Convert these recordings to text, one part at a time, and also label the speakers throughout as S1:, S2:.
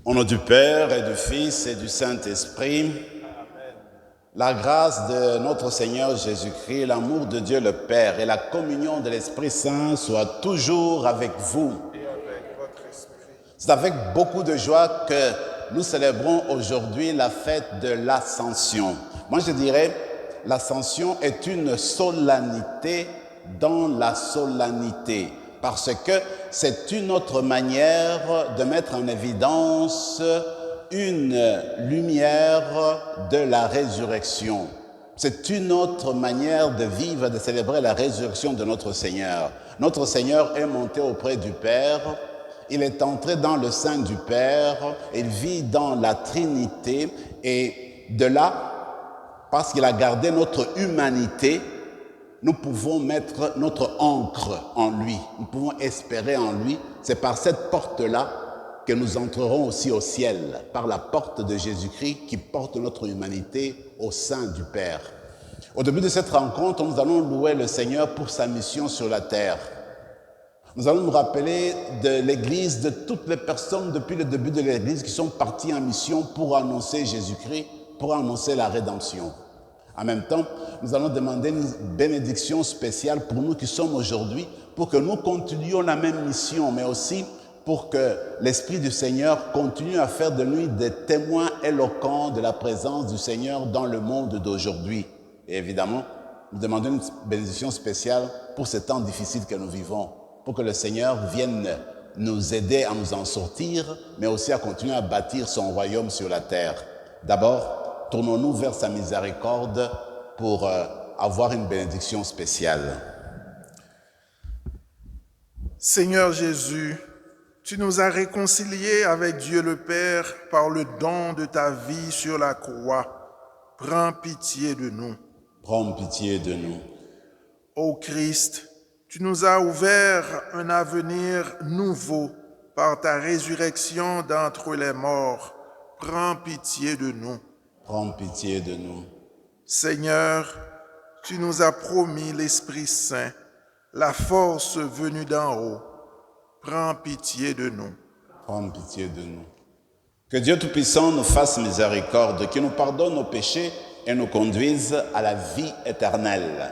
S1: Au nom du Père et du Fils et du Saint-Esprit, la grâce de notre Seigneur Jésus-Christ, l'amour de Dieu le Père et la communion de l'Esprit Saint soient toujours avec vous.
S2: Et avec votre esprit.
S1: C'est avec beaucoup de joie que nous célébrons aujourd'hui la fête de l'Ascension. Moi, je dirais, l'Ascension est une solennité dans la solennité, parce que c'est une autre manière de mettre en évidence une lumière de la résurrection. C'est une autre manière de vivre, de célébrer la résurrection de notre Seigneur. Notre Seigneur est monté auprès du Père. Il est entré dans le sein du Père, il vit dans la Trinité et de là, parce qu'il a gardé notre humanité, nous pouvons mettre notre ancre en lui, nous pouvons espérer en lui. C'est par cette porte-là que nous entrerons aussi au ciel, par la porte de Jésus-Christ qui porte notre humanité au sein du Père. Au début de cette rencontre, nous allons louer le Seigneur pour sa mission sur la terre. Nous allons nous rappeler de l'Église, de toutes les personnes depuis le début de l'Église qui sont parties en mission pour annoncer Jésus-Christ, pour annoncer la rédemption. En même temps, nous allons demander une bénédiction spéciale pour nous qui sommes aujourd'hui, pour que nous continuions la même mission, mais aussi pour que l'Esprit du Seigneur continue à faire de nous des témoins éloquents de la présence du Seigneur dans le monde d'aujourd'hui. Et évidemment, nous demandons une bénédiction spéciale pour ces temps difficiles que nous vivons, pour que le Seigneur vienne nous aider à nous en sortir, mais aussi à continuer à bâtir son royaume sur la terre. D'abord, tournons-nous vers sa miséricorde pour avoir une bénédiction spéciale.
S2: Seigneur Jésus, tu nous as réconciliés avec Dieu le Père par le don de ta vie sur la croix. Prends pitié de nous.
S1: Prends pitié de nous.
S2: Ô Christ, tu nous as ouvert un avenir nouveau par ta résurrection d'entre les morts. Prends pitié de nous.
S1: Prends pitié de nous.
S2: Seigneur, tu nous as promis l'Esprit Saint, la force venue d'en haut. Prends pitié de nous.
S1: Prends pitié de nous. Que Dieu Tout-Puissant nous fasse miséricorde, qu'il nous pardonne nos péchés et nous conduise à la vie éternelle.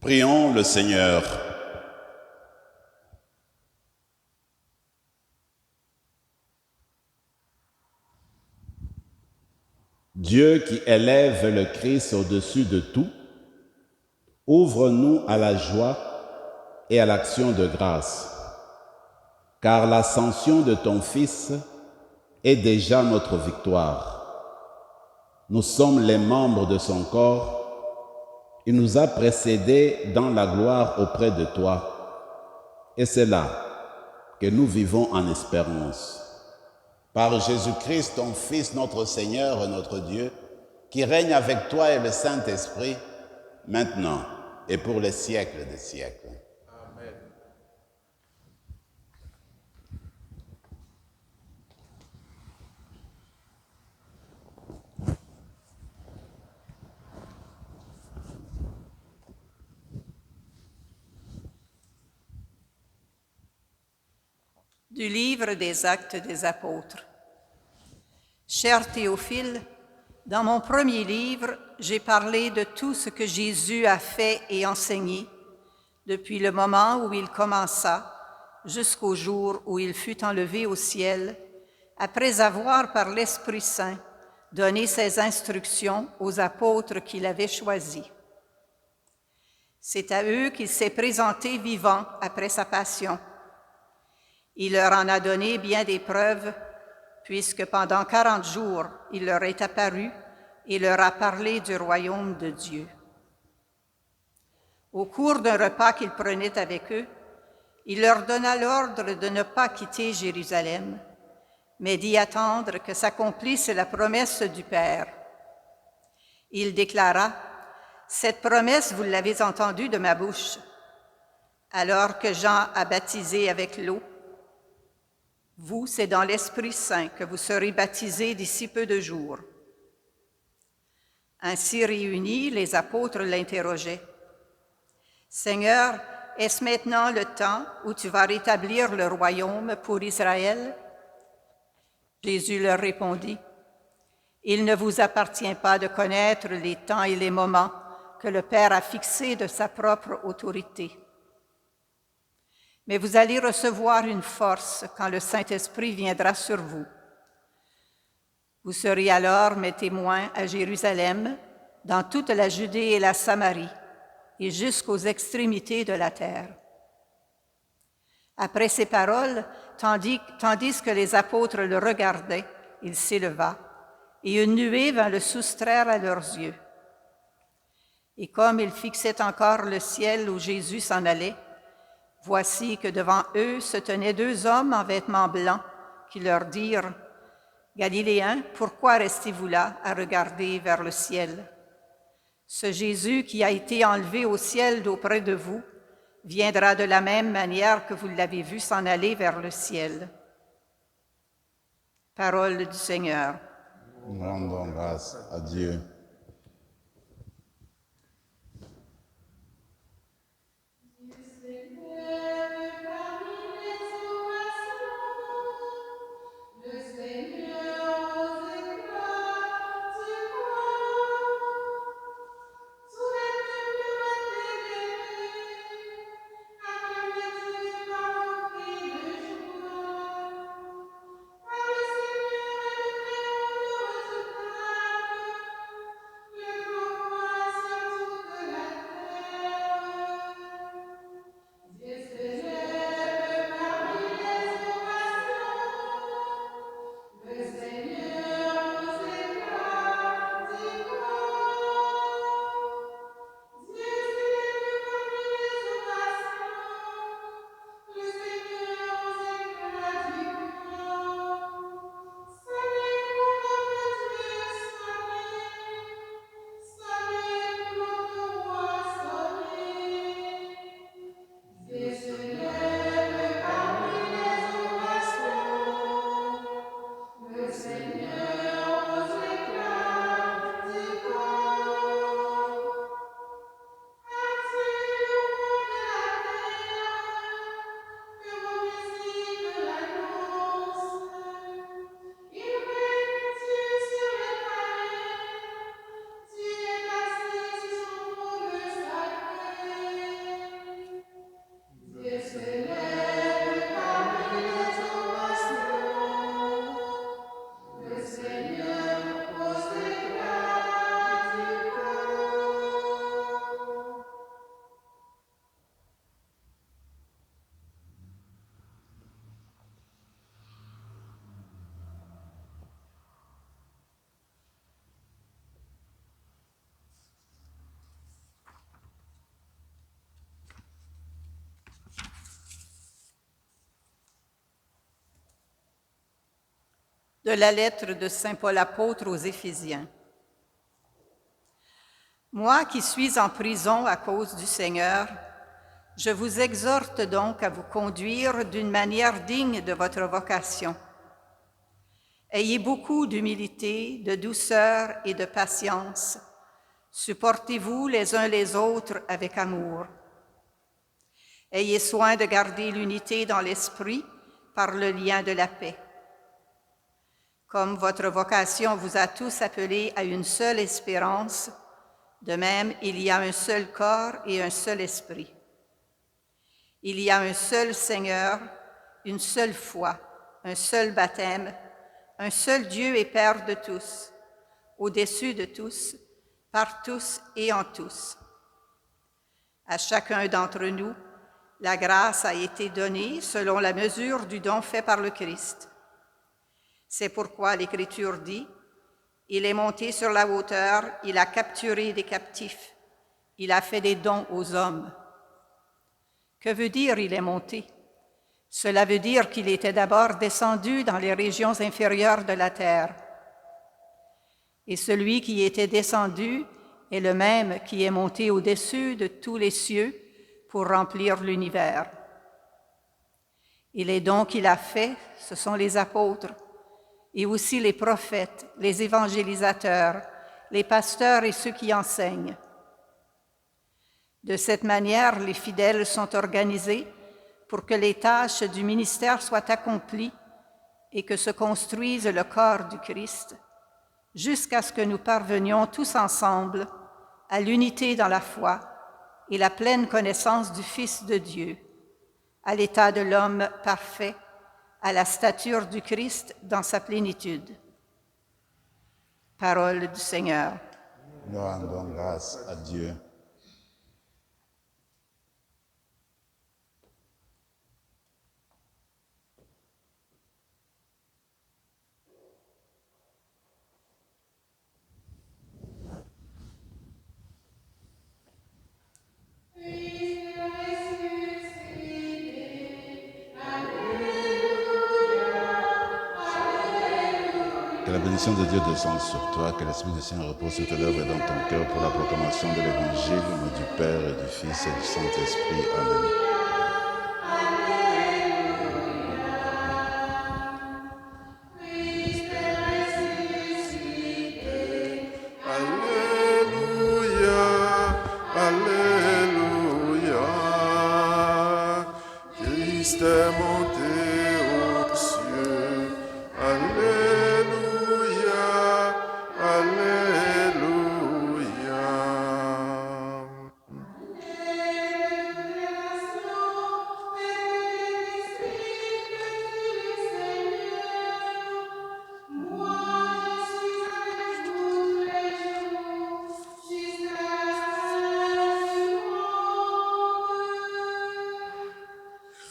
S1: Prions le Seigneur. Dieu qui élève le Christ au-dessus de tout, ouvre-nous à la joie et à l'action de grâce, car l'ascension de ton Fils est déjà notre victoire. Nous sommes les membres de son corps. Il nous a précédés dans la gloire auprès de toi. Et c'est là que nous vivons en espérance. Par Jésus-Christ, ton Fils, notre Seigneur et notre Dieu, qui règne avec toi et le Saint-Esprit, maintenant et pour les siècles des siècles.
S2: Amen.
S3: Du livre des Actes des Apôtres. Cher Théophile, dans mon premier livre, j'ai parlé de tout ce que Jésus a fait et enseigné depuis le moment où il commença jusqu'au jour où il fut enlevé au ciel, après avoir par l'Esprit Saint donné ses instructions aux apôtres qu'il avait choisis. C'est à eux qu'il s'est présenté vivant après sa passion. Il leur en a donné bien des preuves, puisque pendant 40 jours, il leur est apparu et leur a parlé du royaume de Dieu. Au cours d'un repas qu'il prenait avec eux, il leur donna l'ordre de ne pas quitter Jérusalem, mais d'y attendre que s'accomplisse la promesse du Père. Il déclara, « Cette promesse, vous l'avez entendue de ma bouche. Alors que Jean a baptisé avec l'eau, vous, c'est dans l'Esprit Saint que vous serez baptisés d'ici peu de jours. » Ainsi réunis, les apôtres l'interrogeaient. « Seigneur, est-ce maintenant le temps où tu vas rétablir le royaume pour Israël? » Jésus leur répondit, « Il ne vous appartient pas de connaître les temps et les moments que le Père a fixés de sa propre autorité. Mais vous allez recevoir une force quand le Saint-Esprit viendra sur vous. Vous serez alors mes témoins à Jérusalem, dans toute la Judée et la Samarie, et jusqu'aux extrémités de la terre. » Après ces paroles, tandis que les apôtres le regardaient, il s'éleva, et une nuée vint le soustraire à leurs yeux. Et comme ils fixaient encore le ciel où Jésus s'en allait, voici que devant eux se tenaient 2 hommes en vêtements blancs qui leur dirent, « Galiléens, pourquoi restez-vous là à regarder vers le ciel? Ce Jésus qui a été enlevé au ciel d'auprès de vous viendra de la même manière que vous l'avez vu s'en aller vers le ciel. » Parole du Seigneur.
S1: Rendons grâce à Dieu.
S3: De la lettre de Saint Paul apôtre aux Éphésiens. Moi qui suis en prison à cause du Seigneur, je vous exhorte donc à vous conduire d'une manière digne de votre vocation. Ayez beaucoup d'humilité, de douceur et de patience. Supportez-vous les uns les autres avec amour. Ayez soin de garder l'unité dans l'esprit par le lien de la paix. Comme votre vocation vous a tous appelés à une seule espérance, de même, il y a un seul corps et un seul esprit. Il y a un seul Seigneur, une seule foi, un seul baptême, un seul Dieu et Père de tous, au-dessus de tous, par tous et en tous. À chacun d'entre nous, la grâce a été donnée selon la mesure du don fait par le Christ. C'est pourquoi l'Écriture dit: « Il est monté sur la hauteur, il a capturé des captifs, il a fait des dons aux hommes. » Que veut dire « il est monté » ? Cela veut dire qu'il était d'abord descendu dans les régions inférieures de la terre. Et celui qui était descendu est le même qui est monté au-dessus de tous les cieux pour remplir l'univers. Et les dons qu'il a faits, ce sont les apôtres, et aussi les prophètes, les évangélisateurs, les pasteurs et ceux qui enseignent. De cette manière, les fidèles sont organisés pour que les tâches du ministère soient accomplies et que se construise le corps du Christ, jusqu'à ce que nous parvenions tous ensemble à l'unité dans la foi et la pleine connaissance du Fils de Dieu, à l'état de l'homme parfait, à la stature du Christ dans sa plénitude. Parole du Seigneur.
S1: Nous rendons grâce à Dieu. Que la bénédiction de Dieu descende sur toi, que l'Esprit du Seigneur repose sur tes lèvres et dans ton cœur pour la proclamation de l'Évangile, au nom du Père et du Fils et du Saint-Esprit. Amen.
S2: Alléluia, Alléluia. Christ est monté aux cieux. Alléluia, Alléluia.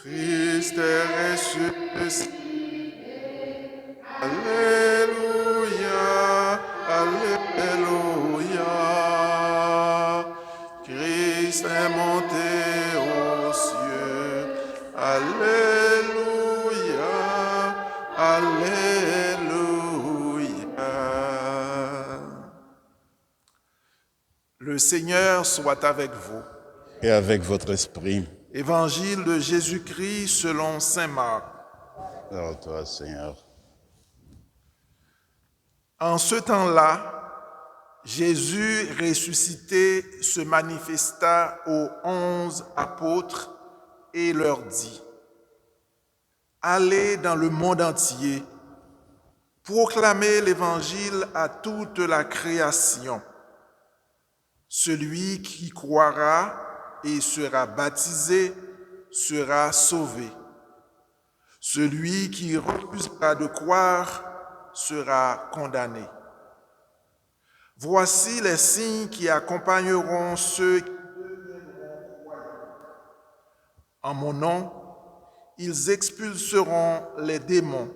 S2: Christ est ressuscité. Alléluia, Alléluia. Christ est monté aux cieux. Alléluia, Alléluia. Le Seigneur soit avec vous.
S1: Et avec votre esprit,
S2: Évangile de Jésus-Christ selon saint Marc.
S1: gloire à toi, Seigneur.
S2: En ce temps-là, Jésus ressuscité se manifesta aux 11 apôtres et leur dit: Allez dans le monde entier, proclamez l'Évangile à toute la création. Celui qui croira et sera baptisé sera sauvé. Celui qui refusera de croire sera condamné. Voici les signes qui accompagneront ceux qui deviendront croyants. En mon nom, ils expulseront les démons.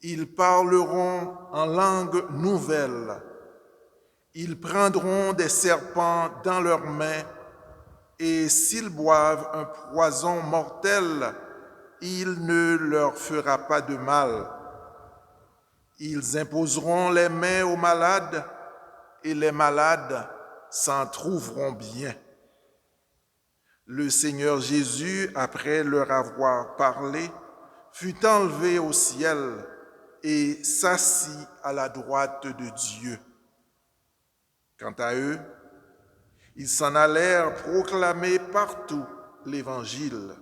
S2: Ils parleront en langue nouvelle. Ils prendront des serpents dans leurs mains et s'ils boivent un poison mortel, il ne leur fera pas de mal. Ils imposeront les mains aux malades et les malades s'en trouveront bien. Le Seigneur Jésus, après leur avoir parlé, fut enlevé au ciel et s'assit à la droite de Dieu. Quant à eux, ils s'en allèrent proclamer partout l'Évangile.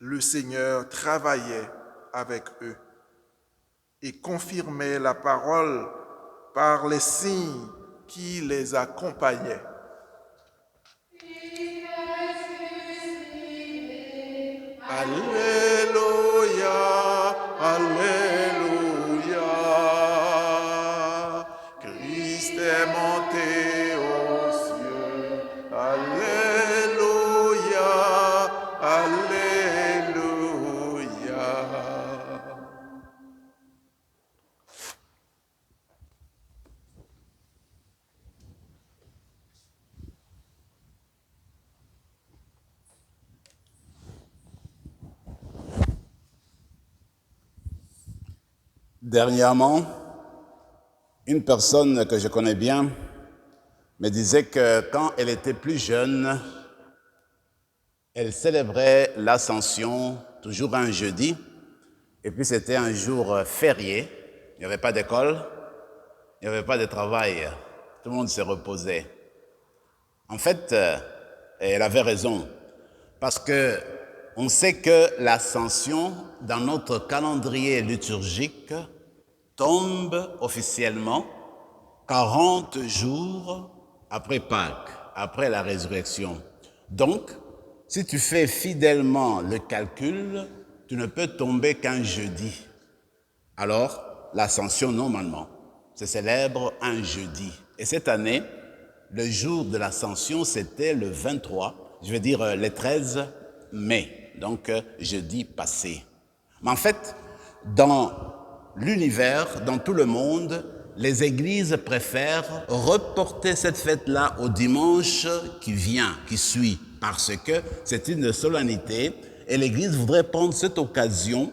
S2: Le Seigneur travaillait avec eux et confirmait la parole par les signes qui les accompagnaient. Alléluia, Alléluia, Christ est monté aux cieux. Alléluia, Alléluia.
S1: Dernièrement, une personne que je connais bien me disait que quand elle était plus jeune, elle célébrait l'Ascension toujours un jeudi, et puis c'était un jour férié, il n'y avait pas d'école, il n'y avait pas de travail, tout le monde se reposait. En fait, elle avait raison, parce que on sait que l'Ascension, dans notre calendrier liturgique, tombe officiellement 40 jours après Pâques, après la résurrection. Donc, si tu fais fidèlement le calcul, tu ne peux tomber qu'un jeudi. Alors, l'Ascension, normalement, se célèbre un jeudi. Et cette année, le jour de l'Ascension, c'était le 23, je veux dire le 13 mai, donc jeudi passé. Mais en fait, dans l'univers, dans tout le monde, les églises préfèrent reporter cette fête-là au dimanche qui vient, qui suit, parce que c'est une solennité et l'Église voudrait prendre cette occasion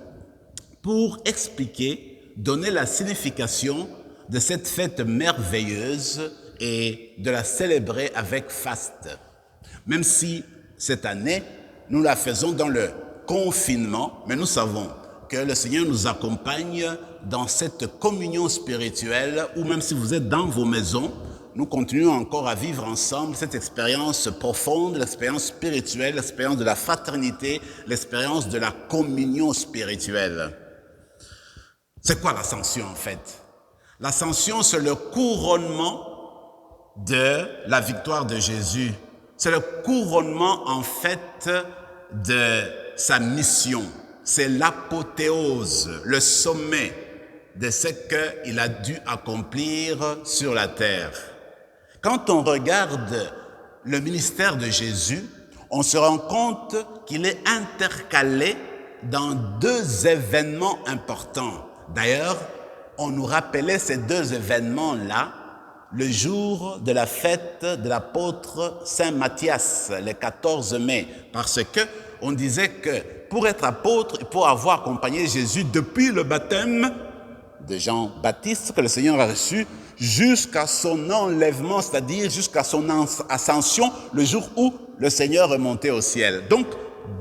S1: pour expliquer, donner la signification de cette fête merveilleuse et de la célébrer avec faste. Même si cette année, nous la faisons dans le confinement, mais nous savons que le Seigneur nous accompagne dans cette communion spirituelle où même si vous êtes dans vos maisons, nous continuons encore à vivre ensemble cette expérience profonde, l'expérience spirituelle, l'expérience de la fraternité, l'expérience de la communion spirituelle. C'est quoi l'ascension en fait? L'ascension, c'est le couronnement de la victoire de Jésus. C'est le couronnement en fait de sa mission. C'est l'apothéose, le sommet de ce qu'il a dû accomplir sur la terre. Quand on regarde le ministère de Jésus, on se rend compte qu'il est intercalé dans deux événements importants. D'ailleurs, on nous rappelait ces deux événements-là le jour de la fête de l'apôtre Saint Matthias, le 14 mai, parce que on disait que pour être apôtre, il faut avoir accompagné Jésus depuis le baptême de Jean-Baptiste que le Seigneur a reçu jusqu'à son enlèvement, c'est-à-dire jusqu'à son ascension, le jour où le Seigneur est monté au ciel. Donc,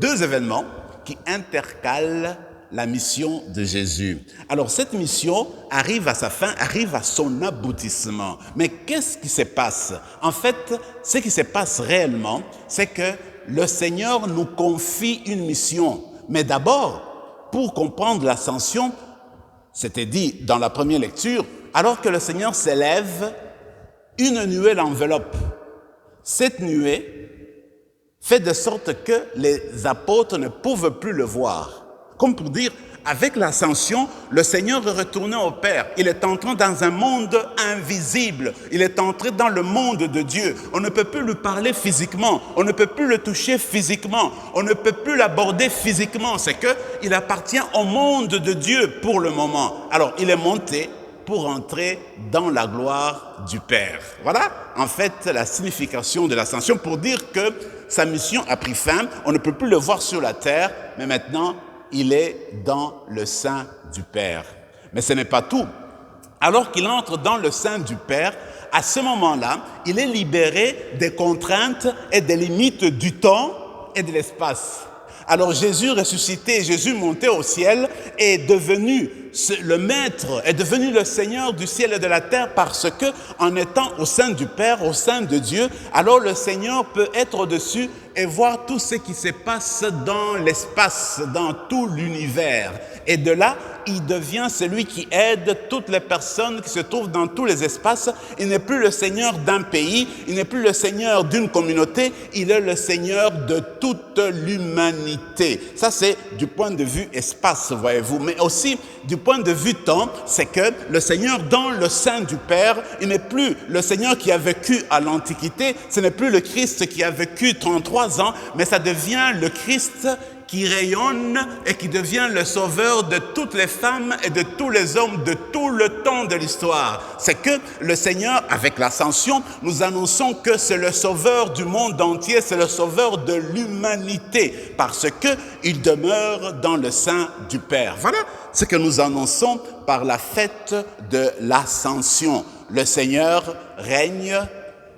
S1: deux événements qui intercalent la mission de Jésus. Alors, cette mission arrive à sa fin, arrive à son aboutissement. Mais qu'est-ce qui se passe? En fait, ce qui se passe réellement, c'est que le Seigneur nous confie une mission. Mais d'abord, pour comprendre l'ascension, c'était dit dans la première lecture, alors que le Seigneur s'élève, une nuée l'enveloppe. Cette nuée fait de sorte que les apôtres ne peuvent plus le voir. Comme pour dire, avec l'ascension, le Seigneur est retourné au Père. Il est entré dans un monde invisible. Il est entré dans le monde de Dieu. On ne peut plus lui parler physiquement. On ne peut plus le toucher physiquement. On ne peut plus l'aborder physiquement. C'est qu'il appartient au monde de Dieu pour le moment. Alors, il est monté pour entrer dans la gloire du Père. Voilà, en fait, la signification de l'ascension pour dire que sa mission a pris fin. On ne peut plus le voir sur la terre, mais maintenant, il est dans le sein du Père. Mais ce n'est pas tout. Alors qu'il entre dans le sein du Père, à ce moment-là, il est libéré des contraintes et des limites du temps et de l'espace. Alors Jésus ressuscité, Jésus monté au ciel est devenu le maître, est devenu le Seigneur du ciel et de la terre parce que en étant au sein du Père, au sein de Dieu, alors le Seigneur peut être au-dessus et voir tout ce qui se passe dans l'espace, dans tout l'univers. Et de là, il devient celui qui aide toutes les personnes qui se trouvent dans tous les espaces. Il n'est plus le Seigneur d'un pays, il n'est plus le Seigneur d'une communauté, il est le Seigneur de toute l'humanité. Ça, c'est du point de vue espace, voyez-vous. Mais aussi, du point de vue temps, c'est que le Seigneur, dans le sein du Père, il n'est plus le Seigneur qui a vécu à l'Antiquité, ce n'est plus le Christ qui a vécu 33 ans, mais ça devient le Christ qui rayonne et qui devient le sauveur de toutes les femmes et de tous les hommes de tout le temps de l'histoire. C'est que le Seigneur, avec l'ascension, nous annonçons que c'est le sauveur du monde entier, c'est le sauveur de l'humanité, parce qu'il demeure dans le sein du Père. Voilà ce que nous annonçons par la fête de l'ascension. Le Seigneur règne,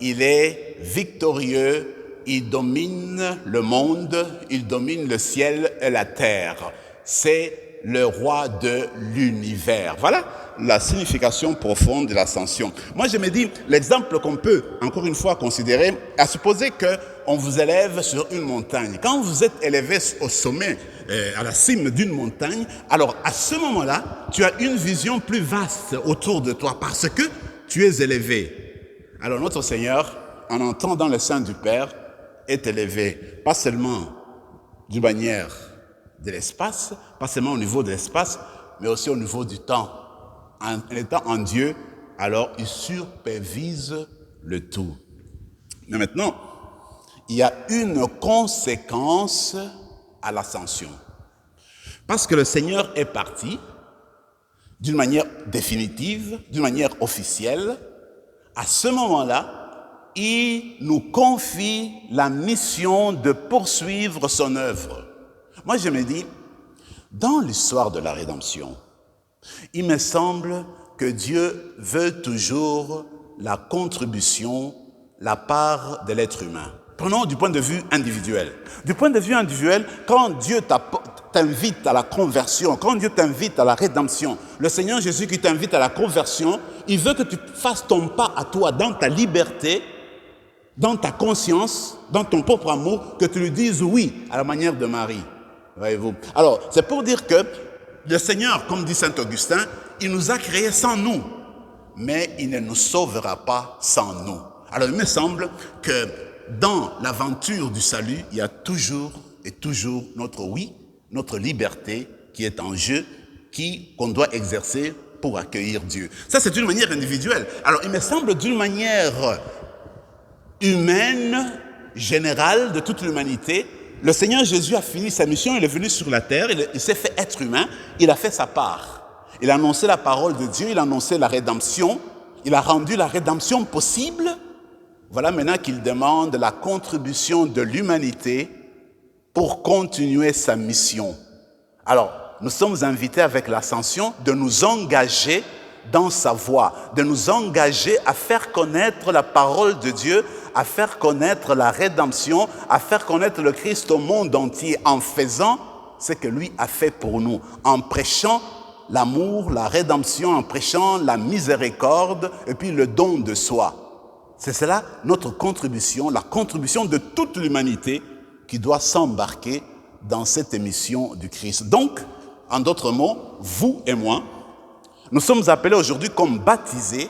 S1: il est victorieux, il domine le monde, il domine le ciel et la terre. C'est le roi de l'univers. Voilà la signification profonde de l'ascension. Moi, je me dis, l'exemple qu'on peut, encore une fois, considérer, à supposer qu'on vous élève sur une montagne. Quand vous êtes élevé au sommet, à la cime d'une montagne, alors à ce moment-là, tu as une vision plus vaste autour de toi parce que tu es élevé. Alors notre Seigneur, en entrant dans le sein du Père, est élevé, pas seulement d'une manière de l'espace, pas seulement au niveau de l'espace, mais aussi au niveau du temps. En étant en Dieu, alors il supervise le tout. Mais maintenant, il y a une conséquence à l'ascension. Parce que le Seigneur est parti d'une manière définitive, d'une manière officielle, à ce moment-là, il nous confie la mission de poursuivre son œuvre. Moi, je me dis, dans l'histoire de la rédemption, il me semble que Dieu veut toujours la contribution, la part de l'être humain. Prenons du point de vue individuel. Du point de vue individuel, quand Dieu t'invite à la conversion, quand Dieu t'invite à la rédemption, le Seigneur Jésus qui t'invite à la conversion, il veut que tu fasses ton pas à toi dans ta liberté, dans ta conscience, dans ton propre amour, que tu lui dises oui à la manière de Marie. Voyez-vous. Alors, c'est pour dire que le Seigneur, comme dit saint Augustin, il nous a créés sans nous, mais il ne nous sauvera pas sans nous. Alors, il me semble que dans l'aventure du salut, il y a toujours et toujours notre oui, notre liberté qui est en jeu, qu'on doit exercer pour accueillir Dieu. Ça, c'est une manière individuelle. Alors, il me semble d'une manière humaine, générale de toute l'humanité, le Seigneur Jésus a fini sa mission, il est venu sur la terre, il s'est fait être humain, il a fait sa part. Il a annoncé la parole de Dieu, il a annoncé la rédemption, il a rendu la rédemption possible. Voilà maintenant qu'il demande la contribution de l'humanité pour continuer sa mission. Alors, nous sommes invités avec l'ascension de nous engager dans sa voie, de nous engager à faire connaître la parole de Dieu, à faire connaître la rédemption, à faire connaître le Christ au monde entier en faisant ce que lui a fait pour nous, en prêchant l'amour, la rédemption, en prêchant la miséricorde et puis le don de soi. C'est cela notre contribution, la contribution de toute l'humanité qui doit s'embarquer dans cette mission du Christ. Donc, en d'autres mots, vous et moi, nous sommes appelés aujourd'hui comme baptisés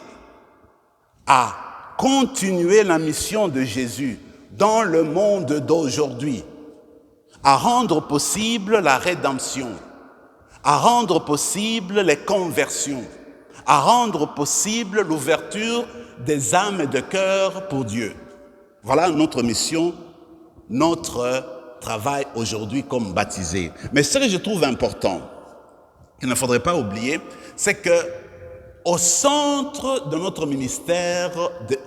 S1: à continuer la mission de Jésus dans le monde d'aujourd'hui, à rendre possible la rédemption, à rendre possible les conversions, à rendre possible l'ouverture des âmes et de cœur pour Dieu. Voilà notre mission, notre travail aujourd'hui comme baptisés. Mais ce que je trouve important, qu'il ne faudrait pas oublier, c'est que au centre de notre ministère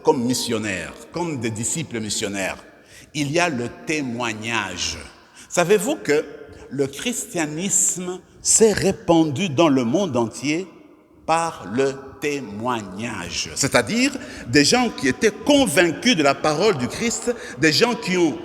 S1: comme missionnaires, comme des disciples missionnaires, il y a le témoignage. Savez-vous que le christianisme s'est répandu dans le monde entier par le témoignage. C'est-à-dire des gens qui étaient convaincus de la parole du Christ, des gens qui ont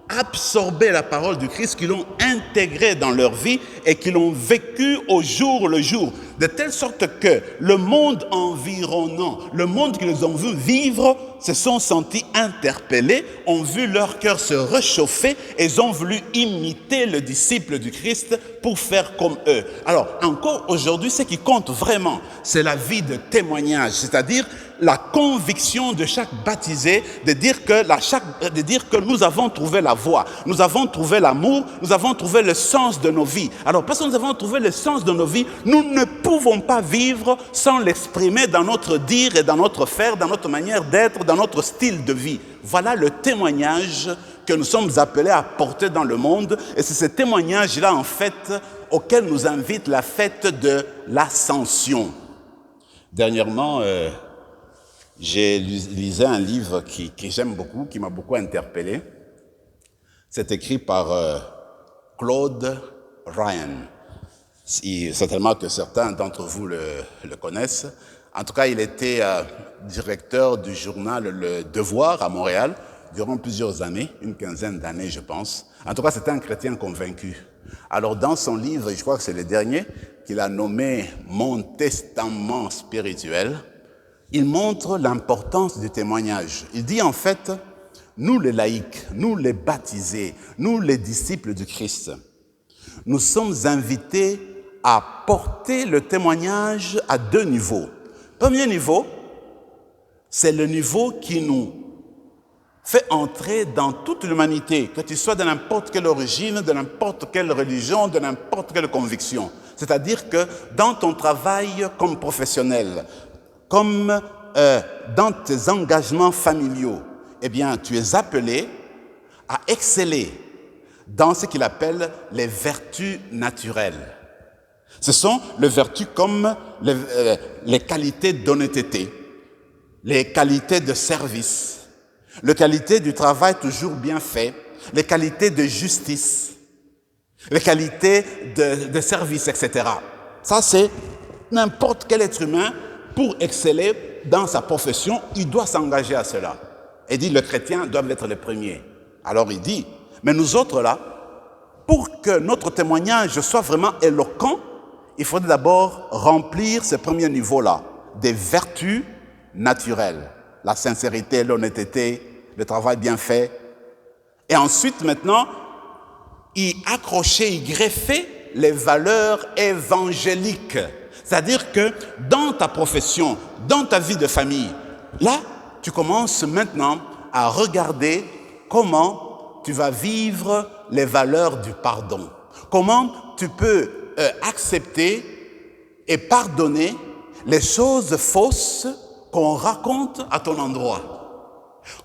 S1: absorbé la parole du Christ, qui l'ont intégrée dans leur vie et qui l'ont vécu au jour le jour, de telle sorte que le monde environnant, le monde qu'ils ont vu vivre, se sont sentis interpellés, ont vu leur cœur se réchauffer et ils ont voulu imiter le disciple du Christ pour faire comme eux. Alors, encore aujourd'hui, ce qui compte vraiment, c'est la vie de témoignage, c'est-à-dire la conviction de chaque baptisé de dire que nous avons trouvé la voie, nous avons trouvé l'amour, nous avons trouvé le sens de nos vies. Alors, parce que nous avons trouvé le sens de nos vies, nous ne pouvons pas vivre sans l'exprimer dans notre dire et dans notre faire, dans notre manière d'être, dans notre style de vie. Voilà le témoignage que nous sommes appelés à porter dans le monde. Et c'est ce témoignage-là, en fait, auquel nous invite la fête de l'Ascension. Dernièrement, j'ai lisé un livre que j'aime beaucoup, qui m'a beaucoup interpellé. C'est écrit par Claude Ryan. Certainement que certains d'entre vous le connaissent. En tout cas, il était directeur du journal Le Devoir à Montréal durant plusieurs années, une quinzaine d'années, je pense. En tout cas, c'était un chrétien convaincu. Alors, dans son livre, je crois que c'est le dernier, qu'il a nommé « Mon testament spirituel », il montre l'importance du témoignage. Il dit en fait, nous les laïcs, nous les baptisés, nous les disciples du Christ, nous sommes invités à porter le témoignage à deux niveaux. Premier niveau, c'est le niveau qui nous fait entrer dans toute l'humanité, que tu sois de n'importe quelle origine, de n'importe quelle religion, de n'importe quelle conviction. C'est-à-dire que dans ton travail comme professionnel, comme dans tes engagements familiaux, eh bien, tu es appelé à exceller dans ce qu'il appelle les vertus naturelles. Ce sont les vertus comme les qualités d'honnêteté, les qualités de service, les qualités du travail toujours bien fait, les qualités de justice, les qualités de service, etc. Ça, c'est n'importe quel être humain, pour exceller dans sa profession, il doit s'engager à cela. Il dit, le chrétien doit être le premier. Alors il dit, mais nous autres là, pour que notre témoignage soit vraiment éloquent, il faudrait d'abord remplir ce premier niveau-là, des vertus naturelles. La sincérité, l'honnêteté, le travail bien fait. Et ensuite, maintenant, y accrocher, y greffer les valeurs évangéliques. C'est-à-dire que dans ta profession, dans ta vie de famille, là, tu commences maintenant à regarder comment tu vas vivre les valeurs du pardon. Comment tu peux accepter et pardonner les choses fausses qu'on raconte à ton endroit.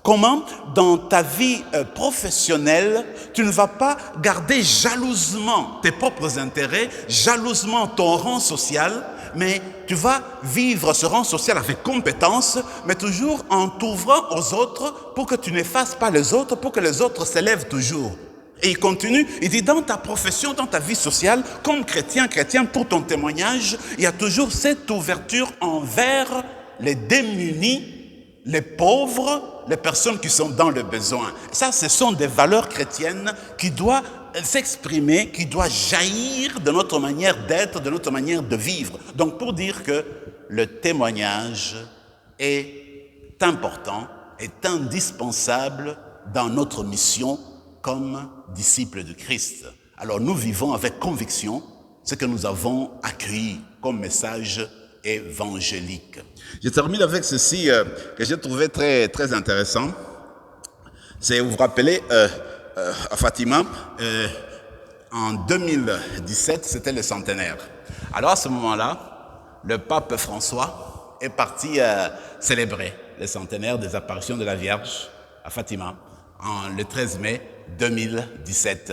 S1: Comment, dans ta vie professionnelle, tu ne vas pas garder jalousement tes propres intérêts, jalousement ton rang social, mais tu vas vivre ce rang social avec compétence, mais toujours en t'ouvrant aux autres pour que tu n'effaces pas les autres, pour que les autres s'élèvent toujours. Et il continue, il dit, dans ta profession, dans ta vie sociale, comme chrétien, pour ton témoignage, il y a toujours cette ouverture envers les démunis, les pauvres, les personnes qui sont dans le besoin. Ça, ce sont des valeurs chrétiennes qui doivent s'exprimer, qui doivent jaillir de notre manière d'être, de notre manière de vivre. Donc, pour dire que le témoignage est important, est indispensable dans notre mission comme disciples de Christ. Alors, nous vivons avec conviction ce que nous avons accueilli comme message évangélique. Je termine avec ceci que j'ai trouvé très, très intéressant. C'est, vous vous rappelez, à Fatima, en 2017, c'était le centenaire. Alors à ce moment-là, le pape François est parti célébrer le centenaire des apparitions de la Vierge à Fatima, le 13 mai 2017.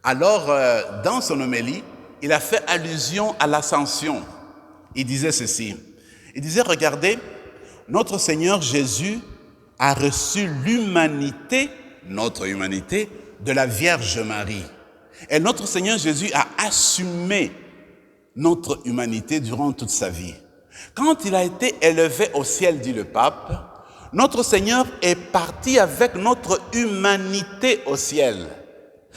S1: Alors, dans son homélie, il a fait allusion à l'ascension. Il disait ceci, il disait, regardez, notre Seigneur Jésus a reçu l'humanité, notre humanité, de la Vierge Marie. Et notre Seigneur Jésus a assumé notre humanité durant toute sa vie. Quand il a été élevé au ciel, dit le pape, notre Seigneur est parti avec notre humanité au ciel.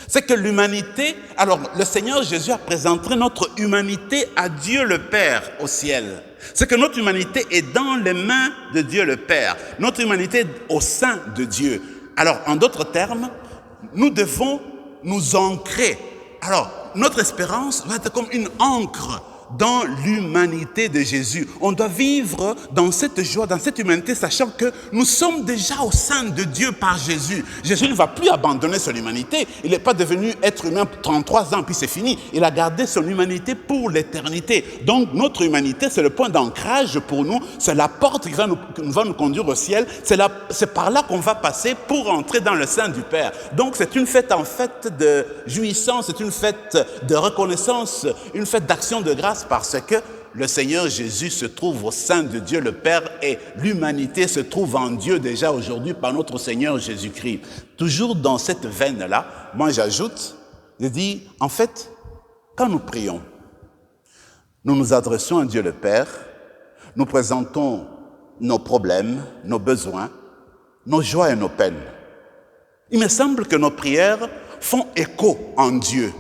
S1: C'est que l'humanité, alors le Seigneur Jésus a présenté notre humanité à Dieu le Père au ciel. C'est que notre humanité est dans les mains de Dieu le Père. Notre humanité est au sein de Dieu. Alors, en d'autres termes, nous devons nous ancrer. Alors, notre espérance va être comme une ancre dans l'humanité de Jésus. On doit vivre dans cette joie, dans cette humanité, sachant que nous sommes déjà au sein de Dieu par Jésus. Jésus ne va plus abandonner son humanité. Il n'est pas devenu être humain 33 ans, puis c'est fini. Il a gardé son humanité pour l'éternité. Donc, notre humanité, c'est le point d'ancrage pour nous. C'est la porte qui va nous conduire au ciel. C'est par là qu'on va passer pour entrer dans le sein du Père. Donc, c'est une fête en fait de jouissance, c'est une fête de reconnaissance, une fête d'action de grâce, parce que le Seigneur Jésus se trouve au sein de Dieu le Père et l'humanité se trouve en Dieu déjà aujourd'hui par notre Seigneur Jésus-Christ. Toujours dans cette veine-là, moi j'ajoute, je dis, en fait, quand nous prions, nous nous adressons à Dieu le Père, nous présentons nos problèmes, nos besoins, nos joies et nos peines. Il me semble que nos prières font écho en Dieu.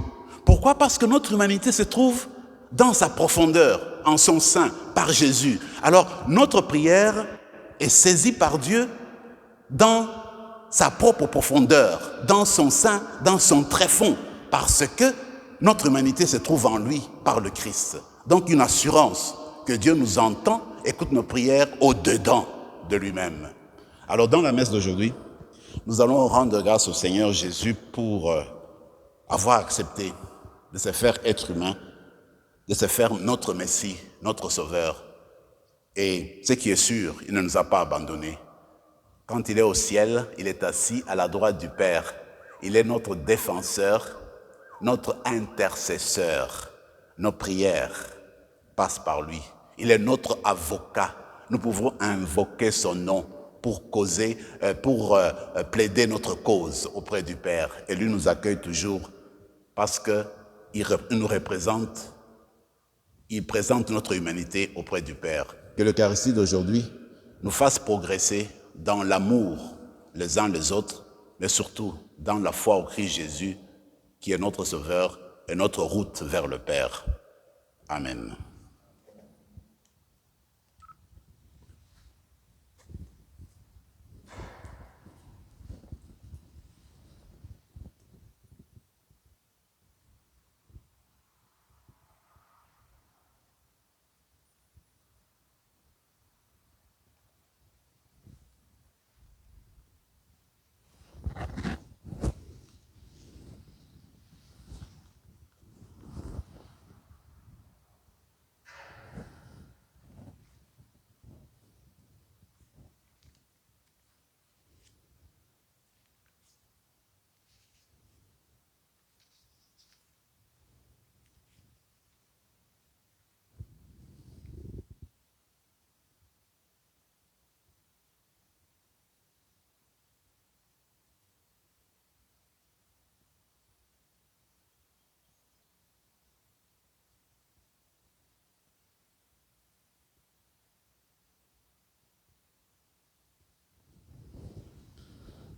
S1: Pourquoi? Parce que notre humanité se trouve dans sa profondeur, en son sein, par Jésus. Alors, notre prière est saisie par Dieu dans sa propre profondeur, dans son sein, dans son tréfonds, parce que notre humanité se trouve en lui, par le Christ. Donc, une assurance que Dieu nous entend, écoute nos prières au-dedans de lui-même. Alors, dans la messe d'aujourd'hui, nous allons rendre grâce au Seigneur Jésus pour avoir accepté de se faire être humain, de se faire notre Messie, notre Sauveur. Et ce qui est sûr, il ne nous a pas abandonnés. Quand il est au ciel, il est assis à la droite du Père. Il est notre défenseur, notre intercesseur. Nos prières passent par lui. Il est notre avocat. Nous pouvons invoquer son nom pour causer, pour plaider notre cause auprès du Père. Et lui nous accueille toujours parce qu'il nous représente. Il présente notre humanité auprès du Père. Que l'Eucharistie d'aujourd'hui nous fasse progresser dans l'amour les uns les autres, mais surtout dans la foi au Christ Jésus, qui est notre Sauveur et notre route vers le Père. Amen.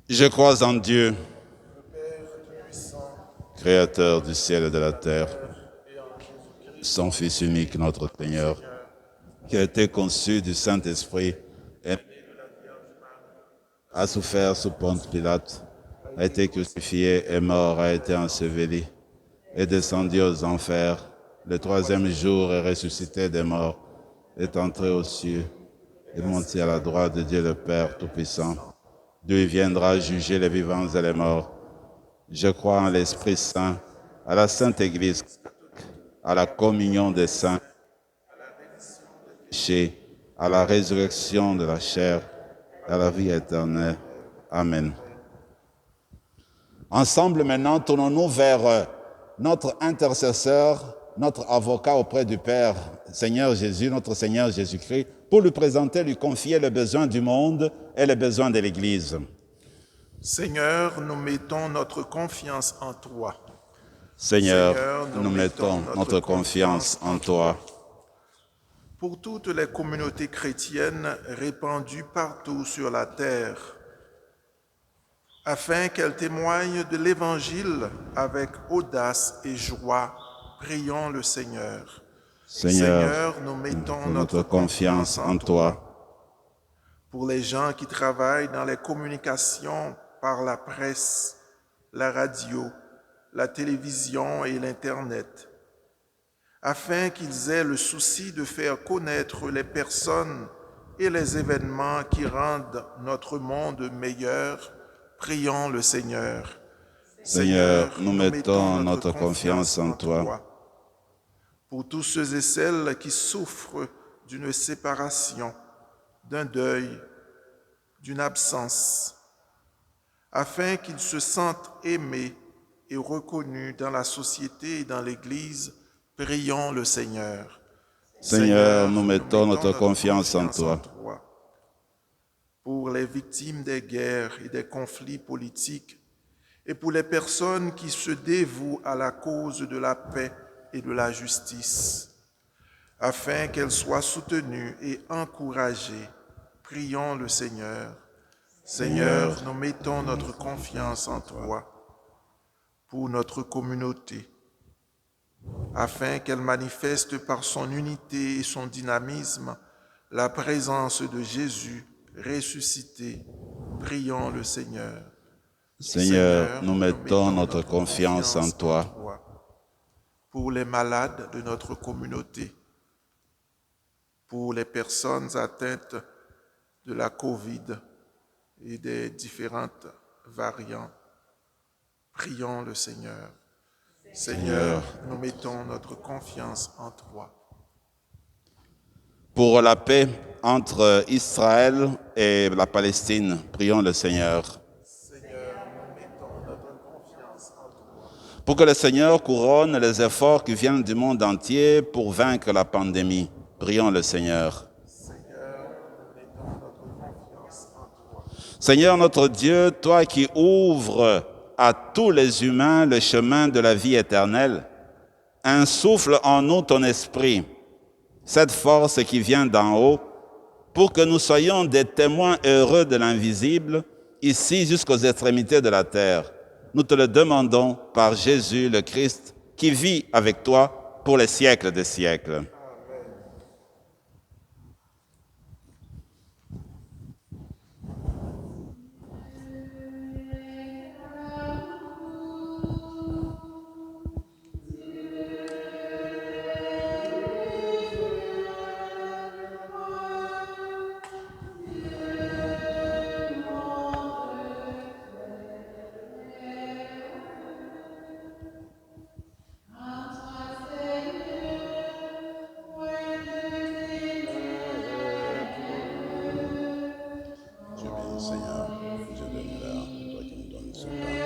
S4: Je crois en Dieu, Créateur du ciel et de la terre, son Fils unique, notre Seigneur, qui a été conçu du Saint-Esprit et a souffert sous Ponce Pilate, a été crucifié, est mort, a été enseveli, est descendu aux enfers, le troisième jour est ressuscité des morts, est entré aux cieux, est monté à la droite de Dieu le Père Tout-Puissant, d'où il viendra juger les vivants et les morts. Je crois en l'Esprit Saint, à la Sainte Église, à la communion des saints, à la résurrection de la chair, à la vie éternelle. Amen. Ensemble maintenant, tournons-nous vers notre intercesseur, notre avocat auprès du Père, Seigneur Jésus, notre Seigneur Jésus-Christ, pour lui présenter, lui confier les besoins du monde et les besoins de l'Église.
S2: Seigneur, nous mettons notre confiance en toi.
S4: Seigneur, nous mettons notre confiance en toi.
S2: Pour toutes les communautés chrétiennes répandues partout sur la terre, afin qu'elles témoignent de l'Évangile avec audace et joie, prions le Seigneur.
S4: Seigneur,
S2: nous mettons
S4: notre confiance en toi.
S2: Pour les gens qui travaillent dans les communications par la presse, la radio, la télévision et l'Internet, afin qu'ils aient le souci de faire connaître les personnes et les événements qui rendent notre monde meilleur, prions le Seigneur.
S4: Seigneur, nous mettons notre confiance en toi.
S2: Pour tous ceux et celles qui souffrent d'une séparation, d'un deuil, d'une absence, afin qu'ils se sentent aimés et reconnus dans la société et dans l'Église, prions le Seigneur.
S4: Seigneur, nous mettons notre confiance en toi.
S2: Pour les victimes des guerres et des conflits politiques, et pour les personnes qui se dévouent à la cause de la paix et de la justice, afin qu'elles soient soutenues et encouragées, prions le Seigneur. Seigneur, nous mettons notre confiance en toi. Pour notre communauté, afin qu'elle manifeste par son unité et son dynamisme la présence de Jésus ressuscité, prions le Seigneur.
S4: Seigneur, nous mettons notre confiance en toi.
S2: Pour les malades de notre communauté, pour les personnes atteintes de la COVID et des différentes variantes, prions le Seigneur. Seigneur, nous mettons notre confiance en toi.
S4: Pour la paix entre Israël et la Palestine, prions le Seigneur.
S2: Seigneur, nous mettons notre confiance en toi.
S4: Pour que le Seigneur couronne les efforts qui viennent du monde entier pour vaincre la pandémie, prions le Seigneur.
S2: Seigneur, nous mettons notre confiance en toi.
S4: Seigneur notre Dieu, toi qui ouvres à tous les humains le chemin de la vie éternelle, insouffle en nous ton esprit, cette force qui vient d'en haut, pour que nous soyons des témoins heureux de l'invisible, ici jusqu'aux extrémités de la terre. Nous te le demandons par Jésus le Christ, qui vit avec toi pour les siècles des siècles.
S1: Seigneur, Dieu de l'univers, toi qui nous donnes ce pain,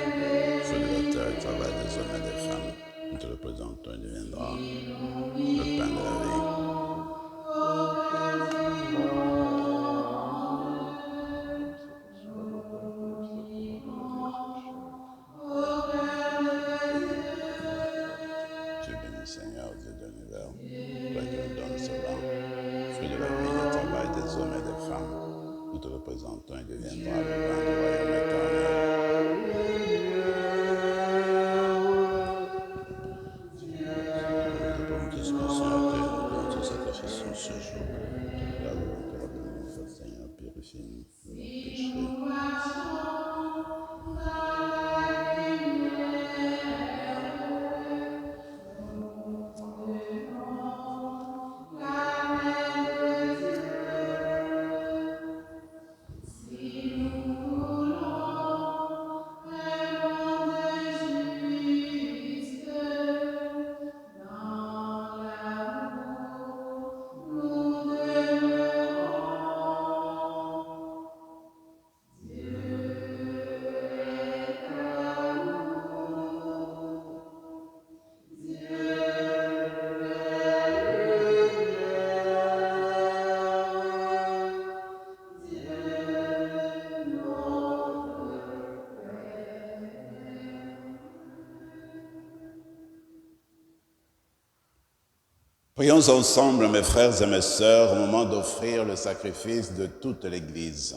S1: feu de la terre, travail des hommes et des femmes, nous te représentons et deviendra le pain de la vie. Tu es béni, Seigneur, Dieu de l'univers, toi qui nous donnes ce pain, fruit de la vie, le travail des hommes et des femmes. Nous te représentons et deviendra le pain du royaume éternel. Nous te disposons que nous te sacrifions ce jour. La volonté de notre Seigneur, purifie-nous de nos péchés. Prions ensemble, mes frères et mes sœurs, au moment d'offrir le sacrifice de toute l'Église.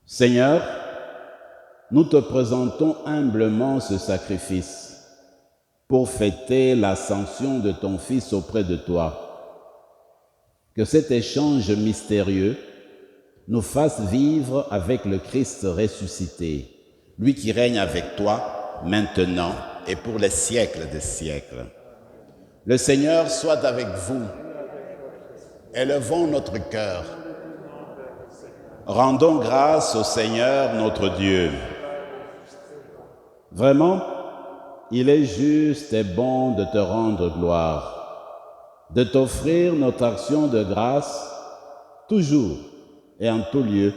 S4: Seigneur, nous te présentons humblement ce sacrifice pour fêter l'ascension de ton Fils auprès de toi. Que cet échange mystérieux nous fasse vivre avec le Christ ressuscité, lui qui règne avec toi maintenant et pour les siècles des siècles.
S1: Le Seigneur soit avec vous. Élevons notre cœur.
S4: Rendons grâce au Seigneur notre Dieu. Vraiment, il est juste et bon de te rendre gloire, de t'offrir notre action de grâce, toujours et en tout lieu,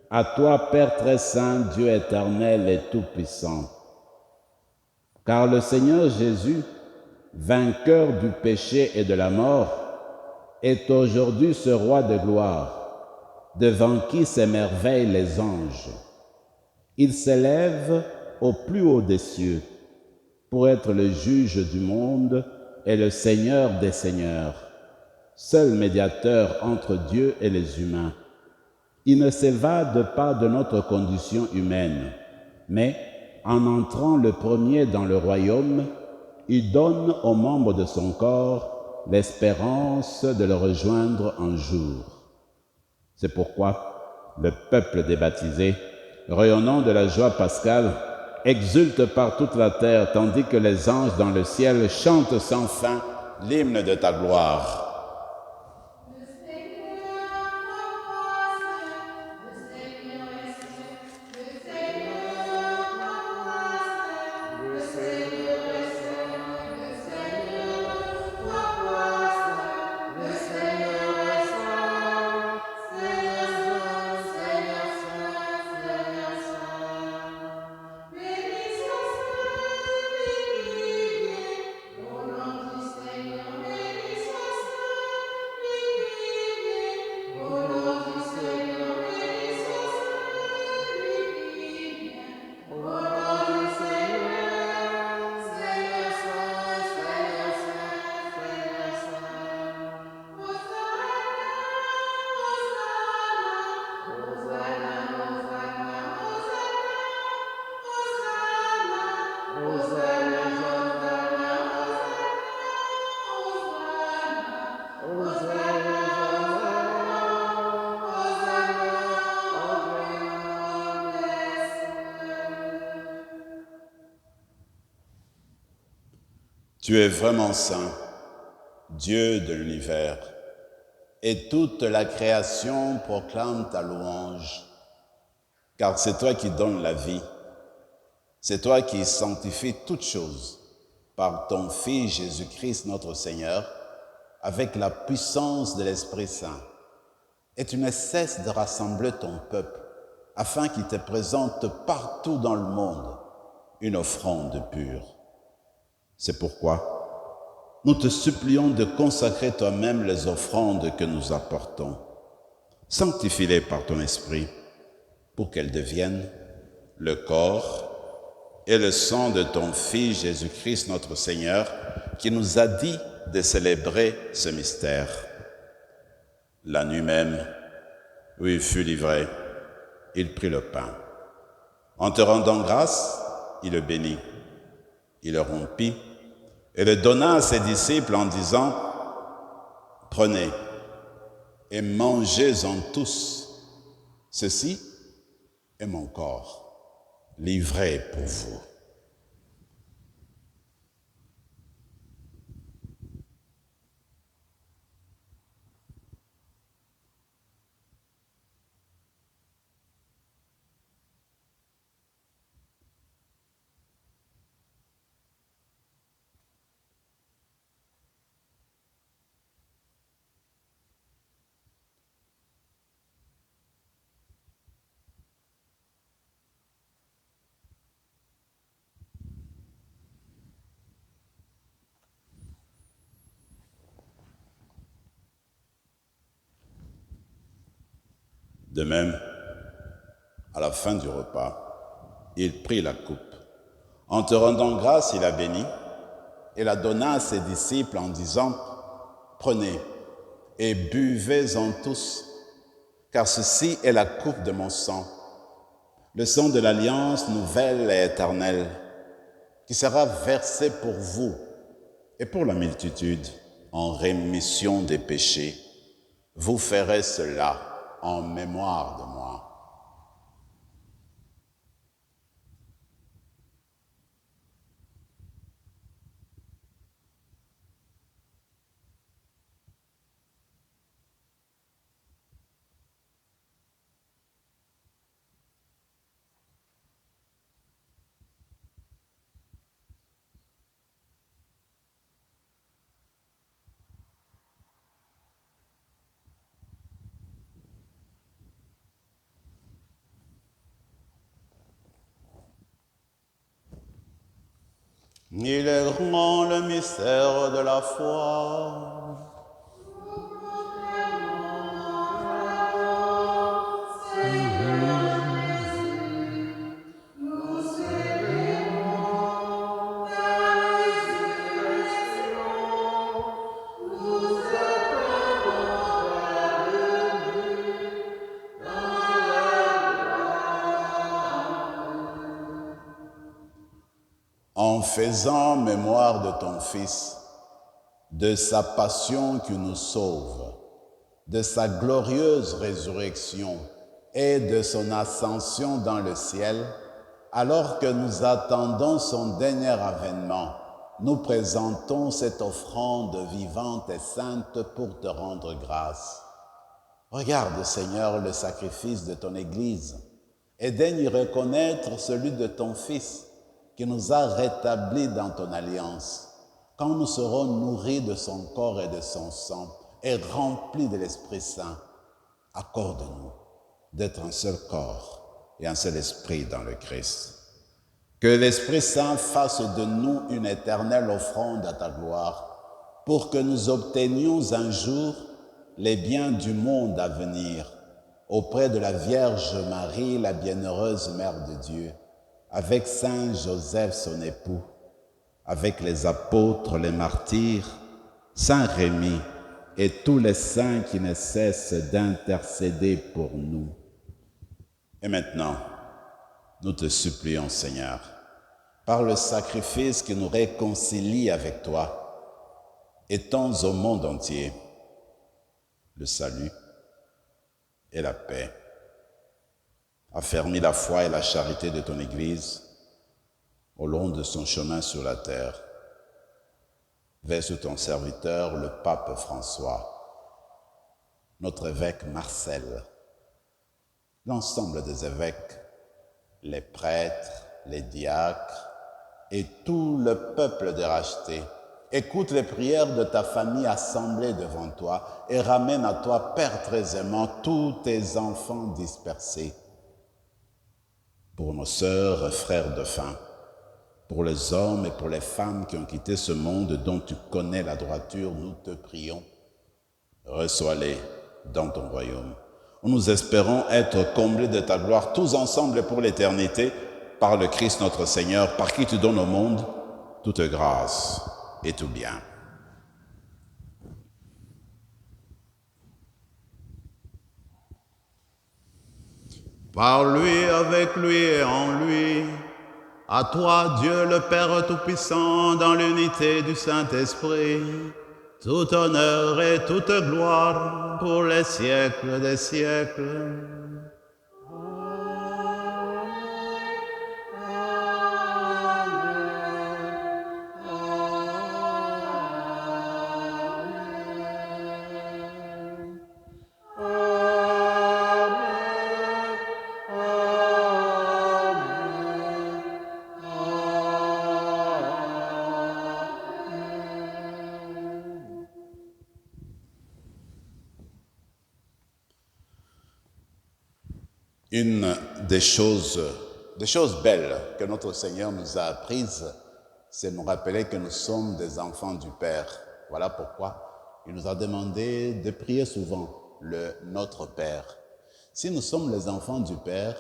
S4: à toi, Père très saint, Dieu éternel et tout-puissant. Car le Seigneur Jésus, vainqueur du péché et de la mort, est aujourd'hui ce roi de gloire, devant qui s'émerveillent les anges. Il s'élève au plus haut des cieux pour être le juge du monde et le Seigneur des seigneurs, seul médiateur entre Dieu et les humains. Il ne s'évade pas de notre condition humaine, mais en entrant le premier dans le royaume, il donne aux membres de son corps l'espérance de le rejoindre un jour. C'est pourquoi le peuple des baptisés, rayonnant de la joie pascale, exulte par toute la terre, tandis que les anges dans le ciel chantent sans fin
S1: L'hymne de ta gloire. Tu es vraiment saint, Dieu de l'univers, et toute la création proclame ta louange, car c'est toi qui donnes la vie, c'est toi qui sanctifies toutes choses par ton Fils Jésus-Christ notre Seigneur, avec la puissance de l'Esprit Saint. Et tu ne cesses de rassembler ton peuple, afin qu'il te présente partout dans le monde une offrande pure. C'est pourquoi nous te supplions de consacrer toi-même les offrandes que nous apportons. Sanctifie-les par ton esprit pour qu'elles deviennent le corps et le sang de ton Fils Jésus-Christ notre Seigneur, qui nous a dit de célébrer ce mystère. La nuit même, où il fut livré, il prit le pain. En te rendant grâce, il le bénit. Il le rompit et le donna à ses disciples en disant : « Prenez et mangez-en tous. Ceci est mon corps, livré pour vous. » De même, à la fin du repas, il prit la coupe. En te rendant grâce, il la bénit, et la donna à ses disciples en disant, « Prenez et buvez-en tous, car ceci est la coupe de mon sang, le sang de l'alliance nouvelle et éternelle, qui sera versé pour vous et pour la multitude en rémission des péchés. Vous ferez cela en mémoire de moi. » Il est grand le mystère de la foi. En faisant mémoire de ton Fils, de sa passion qui nous sauve, de sa glorieuse résurrection et de son ascension dans le ciel, alors que nous attendons son dernier avènement, nous présentons cette offrande vivante et sainte pour te rendre grâce. Regarde, Seigneur, le sacrifice de ton Église et daigne y reconnaître celui de ton Fils, qui nous a rétablis dans ton alliance. Quand nous serons nourris de son corps et de son sang et remplis de l'Esprit Saint, accorde-nous d'être un seul corps et un seul esprit dans le Christ. Que l'Esprit Saint fasse de nous une éternelle offrande à ta gloire, pour que nous obtenions un jour les biens du monde à venir, auprès de la Vierge Marie, la bienheureuse Mère de Dieu, avec Saint Joseph son époux, avec les apôtres, les martyrs, Saint Rémy et tous les saints qui ne cessent d'intercéder pour nous. Et maintenant, nous te supplions, Seigneur, par le sacrifice qui nous réconcilie avec toi, étends au monde entier le salut et la paix. Affermis la foi et la charité de ton Église au long de son chemin sur la terre. Verse ton serviteur, le pape François, notre évêque Marcel, l'ensemble des évêques, les prêtres, les diacres et tout le peuple des rachetés. Écoute les prières de ta famille assemblée devant toi et ramène à toi, Père très aimant, tous tes enfants dispersés. Pour nos sœurs et frères de faim, pour les hommes et pour les femmes qui ont quitté ce monde dont tu connais la droiture, nous te prions. Reçois-les dans ton royaume, où nous espérons être comblés de ta gloire, tous ensemble pour l'éternité, par le Christ notre Seigneur, par qui tu donnes au monde toute grâce et tout bien. Par lui, avec lui et en lui, à toi, Dieu le Père Tout-Puissant, dans l'unité du Saint-Esprit, tout honneur et toute gloire pour les siècles des siècles. Une des choses belles que notre Seigneur nous a apprises, c'est de nous rappeler que nous sommes des enfants du Père. Voilà pourquoi il nous a demandé de prier souvent le Notre Père. Si nous sommes les enfants du Père,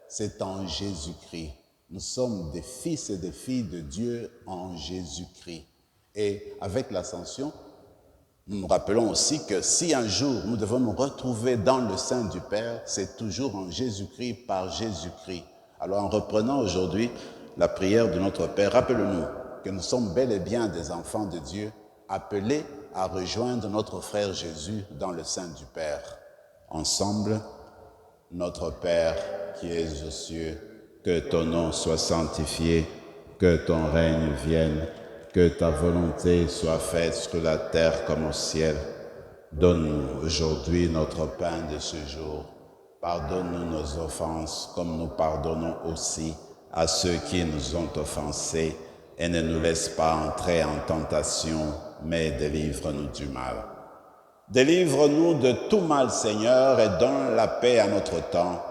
S1: c'est en Jésus-Christ. Nous sommes des fils et des filles de Dieu en Jésus-Christ. Et avec l'ascension, nous nous rappelons aussi que si un jour nous devons nous retrouver dans le sein du Père, c'est toujours en Jésus-Christ, par Jésus-Christ. Alors en reprenant aujourd'hui la prière de notre Père, rappelons-nous que nous sommes bel et bien des enfants de Dieu, appelés à rejoindre notre frère Jésus dans le sein du Père. Ensemble, notre Père qui es aux cieux, que ton nom soit sanctifié, que ton règne vienne, que ta volonté soit faite sur la terre comme au ciel. Donne-nous aujourd'hui notre pain de ce jour. Pardonne-nous nos offenses comme nous pardonnons aussi à ceux qui nous ont offensés. Et ne nous laisse pas entrer en tentation, mais délivre-nous du mal. Délivre-nous de tout mal, Seigneur, et donne la paix à notre temps.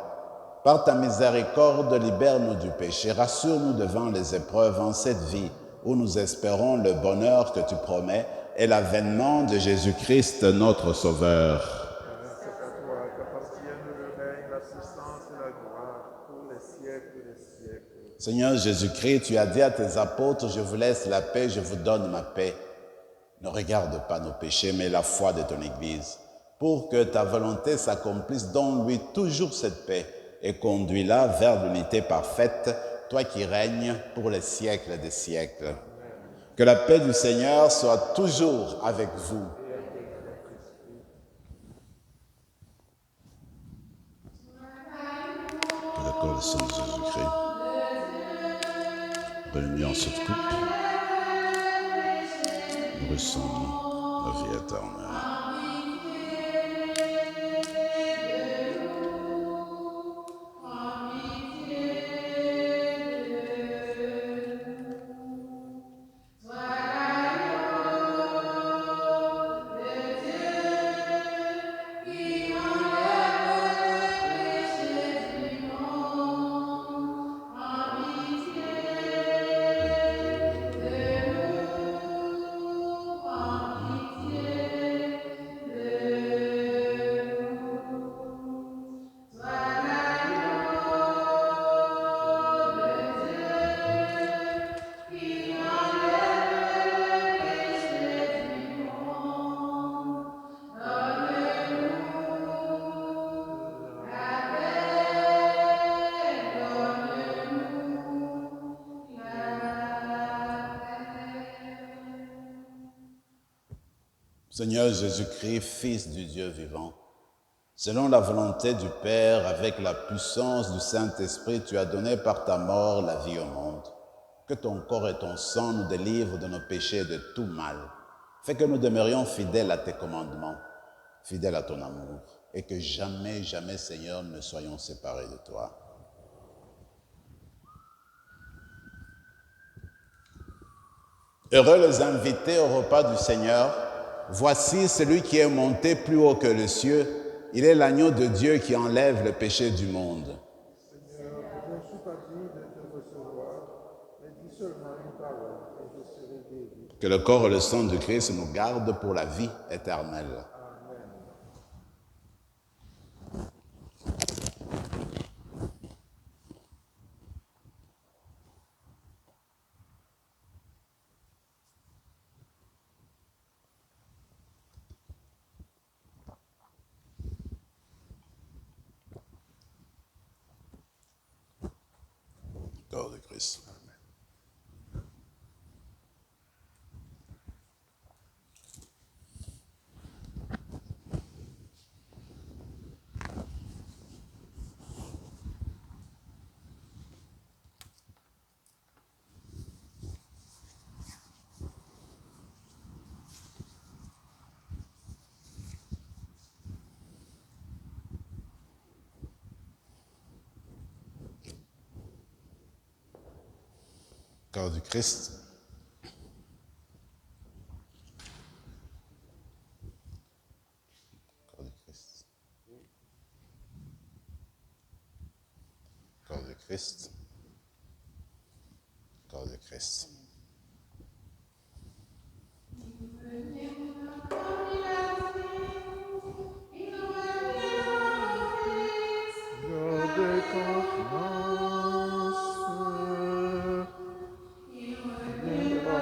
S1: Par ta miséricorde, libère-nous du péché. Rassure-nous devant les épreuves en cette vie où nous espérons le bonheur que tu promets et l'avènement de Jésus-Christ, notre Sauveur.
S2: C'est à toi qu'appartiennent le règne, la puissance et la gloire pour les siècles des siècles.
S1: Seigneur Jésus-Christ, tu as dit à tes apôtres, je vous laisse la paix, je vous donne ma paix. Ne regarde pas nos péchés, mais la foi de ton Église, pour que ta volonté s'accomplisse. Donne-lui toujours cette paix et conduis-la vers l'unité parfaite, toi qui règnes pour les siècles des siècles. Que la paix du Seigneur soit toujours avec vous. Que le corps du Saint Jésus-Christ, réunis en cette coupe, nous recevons la vie éternelle. Seigneur Jésus-Christ, Fils du Dieu vivant, selon la volonté du Père, avec la puissance du Saint-Esprit, tu as donné par ta mort la vie au monde. Que ton corps et ton sang nous délivrent de nos péchés et de tout mal. Fais que nous demeurions fidèles à tes commandements, fidèles à ton amour, et que jamais, jamais, Seigneur, ne soyons séparés de toi. Heureux les invités au repas du Seigneur. Voici celui qui est monté plus haut que les cieux. Il est l'agneau de Dieu qui enlève le péché du monde.
S2: Seigneur, je ne suis pas digne de te recevoir, mais dis seulement une parole et je serai guéri.
S1: Que le corps et le sang de Christ nous gardent pour la vie éternelle. Corps de Christ. Corps du Christ. Corps du Christ. Corps du Christ. Corps du Christ.
S2: Gardez confiance. Il viendra,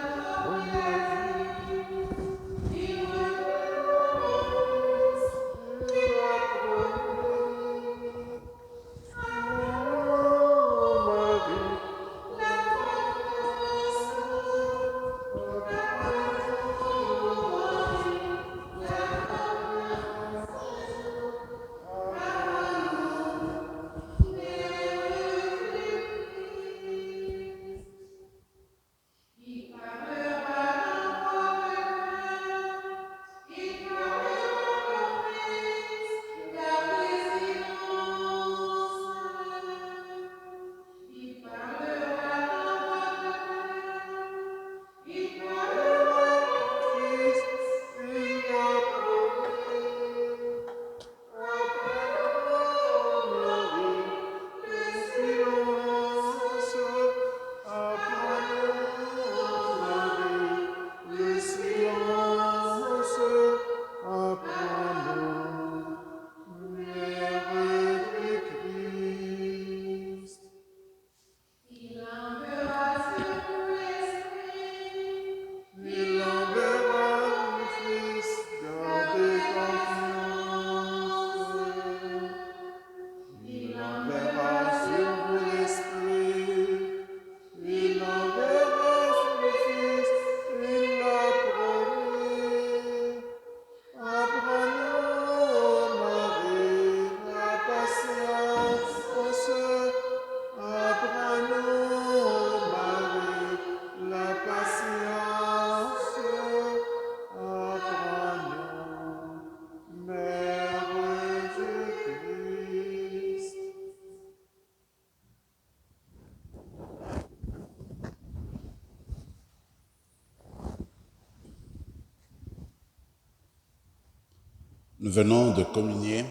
S1: Nous venons de communier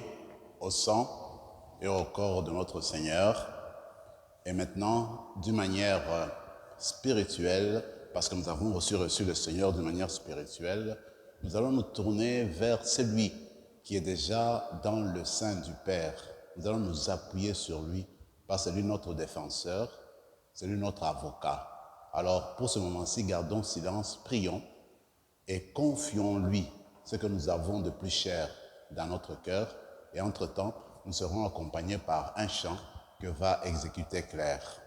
S1: au sang et au corps de notre Seigneur. Et maintenant, d'une manière spirituelle, parce que nous avons reçu le Seigneur d'une manière spirituelle, nous allons nous tourner vers celui qui est déjà dans le sein du Père. Nous allons nous appuyer sur lui, parce que c'est lui notre défenseur, c'est lui notre avocat. Alors, pour ce moment-ci, gardons silence, prions et confions-lui ce que nous avons de plus cher dans notre cœur. Et entre-temps, nous serons accompagnés par un chant que va exécuter Claire.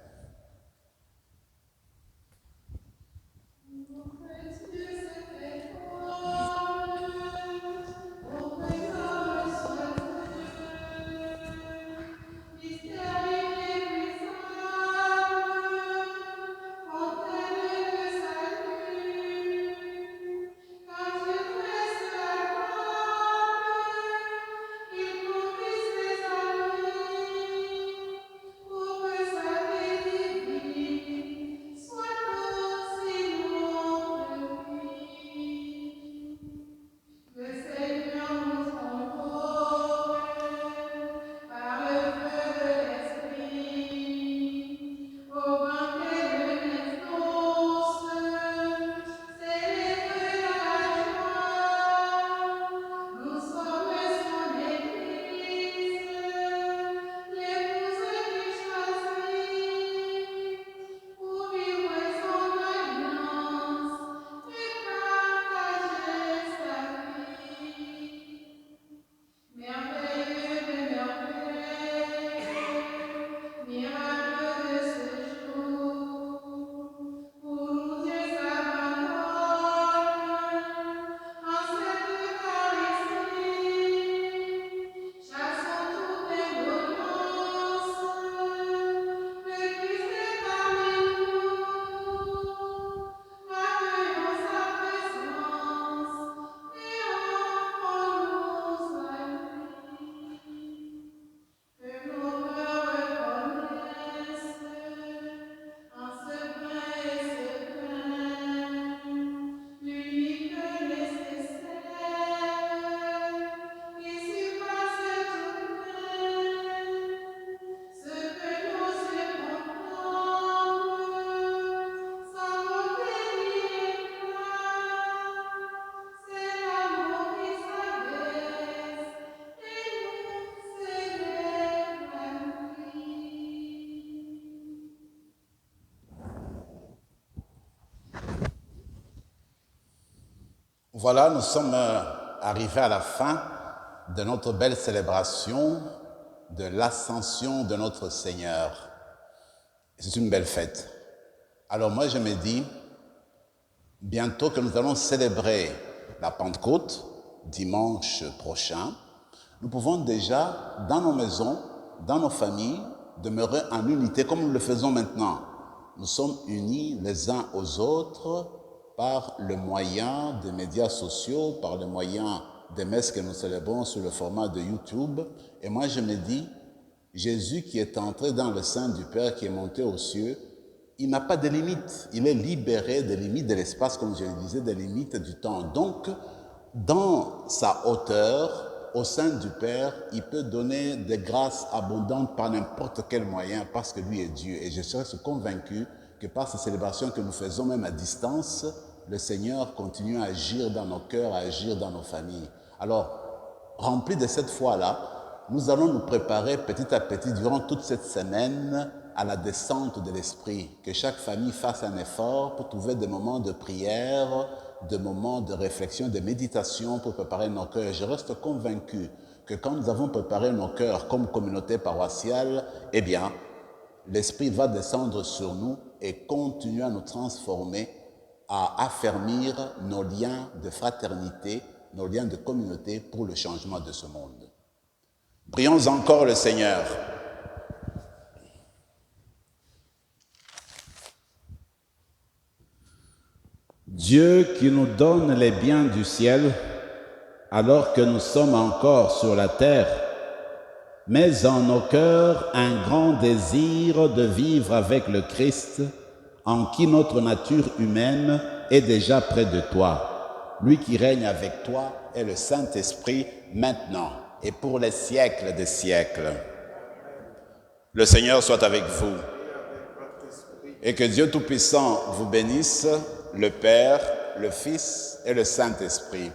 S1: Voilà, nous sommes arrivés à la fin de notre belle célébration de l'ascension de notre Seigneur. C'est une belle fête. Alors moi, je me dis, bientôt que nous allons célébrer la Pentecôte, dimanche prochain, nous pouvons déjà, dans nos maisons, dans nos familles, demeurer en unité comme nous le faisons maintenant. Nous sommes unis les uns aux autres par le moyen des médias sociaux, par le moyen des messes que nous célébrons sur le format de YouTube. Et moi, je me dis, Jésus qui est entré dans le sein du Père, qui est monté aux cieux, il n'a pas de limites. Il est libéré des limites de l'espace, comme je le disais, des limites du temps. Donc, dans sa hauteur, au sein du Père, il peut donner des grâces abondantes par n'importe quel moyen, parce que lui est Dieu. Et je suis convaincu que par ces célébrations que nous faisons même à distance, le Seigneur continue à agir dans nos cœurs, à agir dans nos familles. Alors, remplis de cette foi-là, nous allons nous préparer petit à petit durant toute cette semaine à la descente de l'Esprit. Que chaque famille fasse un effort pour trouver des moments de prière, des moments de réflexion, de méditation pour préparer nos cœurs. Je reste convaincu que quand nous avons préparé nos cœurs comme communauté paroissiale, eh bien, l'Esprit va descendre sur nous et continuer à nous transformer, à affermir nos liens de fraternité, nos liens de communauté pour le changement de ce monde. Prions encore le Seigneur.
S4: Dieu qui nous donne les biens du ciel alors que nous sommes encore sur la terre, mets en nos cœurs un grand désir de vivre avec le Christ, en qui notre nature humaine est déjà près de toi.
S1: lui qui règne avec toi et le Saint-Esprit maintenant et pour les siècles des siècles. Le Seigneur soit avec vous et que Dieu Tout-Puissant vous bénisse, le Père, le Fils et le Saint-Esprit.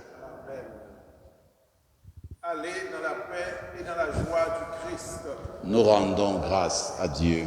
S2: Allez dans la paix et dans la joie du Christ.
S1: Nous rendons grâce à Dieu.